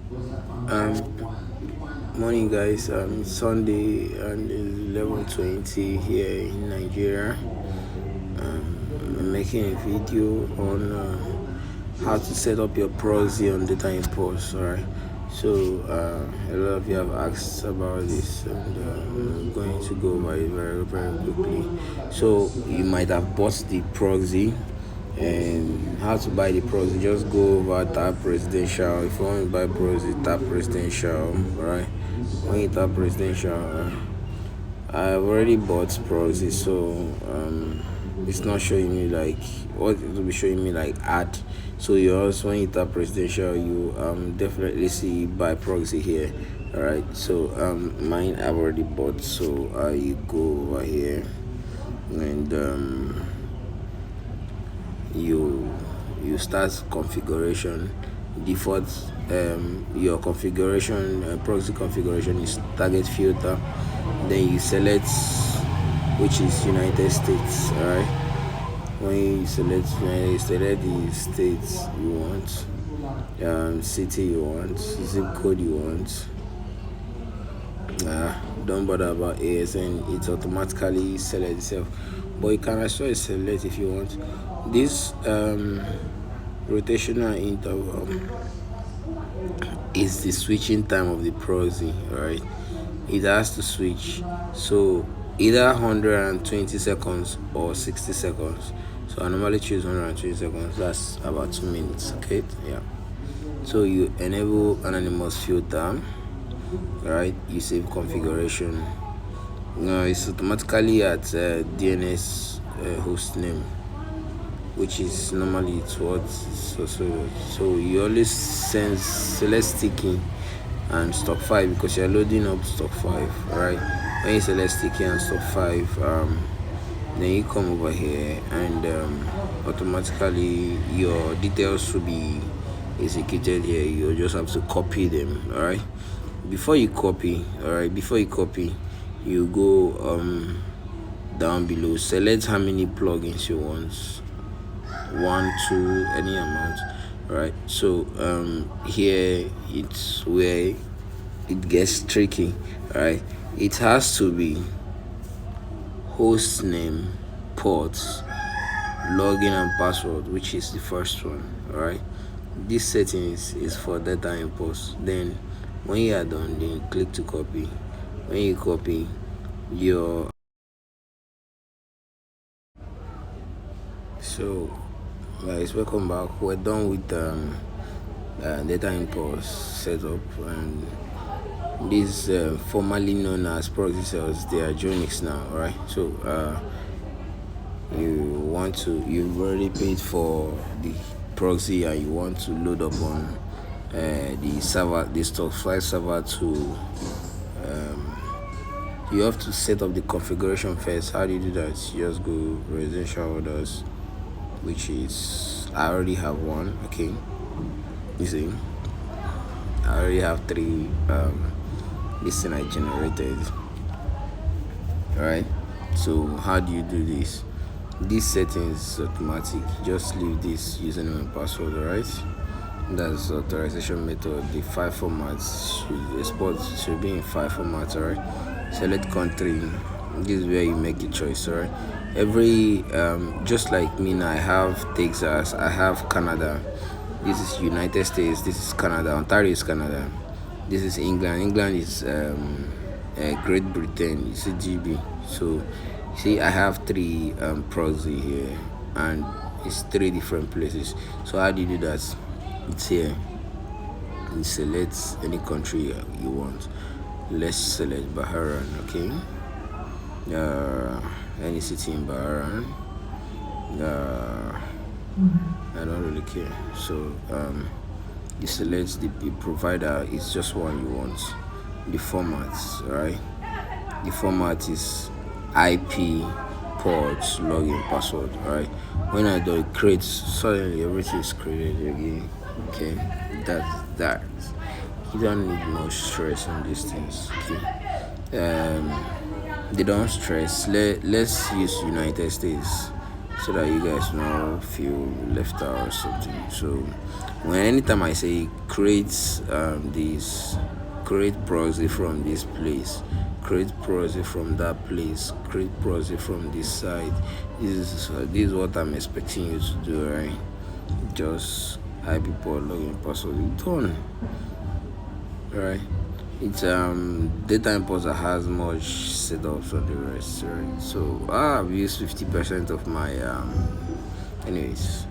Um, Morning, guys. Sunday and it's 11:20 here in Nigeria. I'm making a video on how to set up your proxy on data import. Alright. So a lot of you have asked about this, and I'm going to go over it very, very quickly. So you might have bought the proxy, and how to buy the proxy. Just go over tap presidential. If you want to buy proxy, tap presidential. Right. When you tap presidential, I've already bought proxy, so it's not showing me like what it will be showing me like ad. So yours, when you tap presidential, you definitely see buy proxy here. All right. So mine I've already bought, so you go over here and you start configuration. Default your configuration proxy configuration is target filter. Then you select which is United States. All right. When you select United, select the states you want, city you want, zip code you want. Don't bother about ASN, it automatically select itself, but you can also select if you want. This rotational interval is the switching time of the proxy. Right, it has to switch, so either 120 seconds or 60 seconds. So I normally choose 120 seconds. That's about 2 minutes. Okay, yeah. So you enable anonymous filter. Right, you save configuration. It's automatically at DNS host name, which is normally it's what. So you always select sticky and stock 5 because you're loading up stock 5. Right, when you select sticky and stock 5, then you come over here and automatically your details will be executed here. You just have to copy them. All right, before you copy, you go down below, select how many plugins you want, 1, 2, any amount. Right, so here it's where it gets tricky. Right, it has to be host name, ports, login and password, which is the first one. All right, this settings is for data import. Then when you are done, then you click to copy. When you copy your so guys, welcome back. We're done with data import setup, and this formerly known as proxy cells, they are Jonix now. All right, so you've already paid for the proxy and you want to load up on the server, the stock 5 server to you have to set up the configuration first. How do you do that? You just go residential orders, which is I already have one. Okay, you see, I already have 3 this thing I generated. All right, so how do you do this? This settings is automatic. Just leave this username and password. All right, that's authorization method. The 5 formats should export should be in 5 formats. All right, select country. This is where you make the choice. All right, every just like me now, I have Texas, I have Canada, this is United States, this is Canada, Ontario is Canada, this is England is Great Britain, you see GB. So see, I have 3 proxy here, and it's 3 different places. So how do you do that? It's here. You select any country you want. Let's select Bahrain. Okay, any city in Bahrain. I don't really care. So you select the provider. It's just one you want. The formats, right? The format is IP, ports, login, password. Right? When I do it create, suddenly everything is created again. Okay, that. You don't need no stress on these things. Okay. They don't stress. Let's use United States. so that you guys don't feel left out or something. So when anytime I say create this, create proxy from this place, create proxy from that place, create proxy from this side, this is what I'm expecting you to do, right? Just hide people login password, done. Right, it's data importer has much setups on the rest, right? So I've used 50% of my anyways.